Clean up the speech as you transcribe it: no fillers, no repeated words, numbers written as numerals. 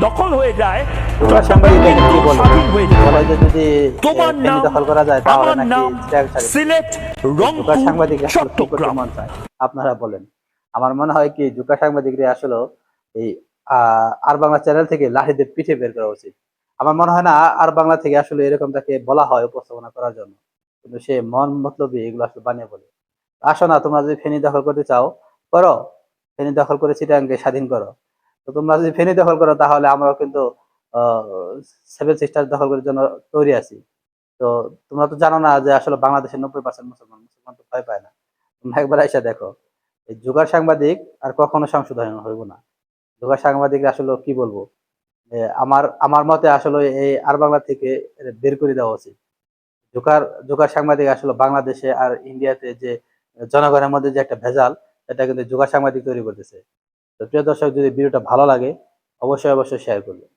দখল হয়ে যায়, জুগার চট্টগ্রাম সাংবাদিক দেখেন কিন্তু কি বলে, স্বাধীন হয়ে যেতে বলে পারে। যে যদি তোমার ফেনী নাম, দখল করা যায় তাহলে আমার নাকি নাম, চিটাগাং ছাড়বে। সিলেট, জুকার রংপুর, সাংবাদিক আসলে কি করতে চট্টগ্রাম। মন চায় আপনারা বলেন। আমার মনে হয় কি জুকার সাংবাদিকরা আসলে এই আর বাংলা চ্যানেল থেকে লাঠিদের পিঠে বের করা উচিত। আমার মনে হয় না আর বাংলা থেকে আসলে এরকম তাকে বলা হয় উপস্থাপনা করার জন্য, কিন্তু সে মন মতলবী এগুলো আসলে বানিয়ে বলে। আসো না, তোমরা যদি ফেনী দখল করতে চাও করো, ফেনী দখল করে চিটাগাংকে স্বাধীন করো। তো তোমরা যদি ফেনী দখল করো তাহলে আমরাও কিন্তু আহ সেভেন সিস্টার দখল করার জন্য তৈরি আছি। তো তোমরা তো জানো না যে আসলে বাংলাদেশের 90% মুসলমান, মুসলমান তো ভয় পায় না। তোমরা একবার এসে দেখো, এই জুগার সাংবাদিক আর কখনো সংশোধন হইব না। জুগার সাংবাদিক আসলে কি বলবো, আমার আমার মতে আসলে এই আর বাংলা থেকে এদের বের করে দেওয়া উচিত। জোকার জোকার সাংবাদিক আসলে বাংলাদেশে আর ইন্ডিয়াতে যে জনগণের মধ্যে যে একটা ভেজাল, এটা কিন্তু জোকার সাংবাদিক তৈরি করতেছে। তো প্রিয় দর্শক, যদি ভিডিওটা ভালো লাগে অবশ্যই অবশ্যই শেয়ার করবেন।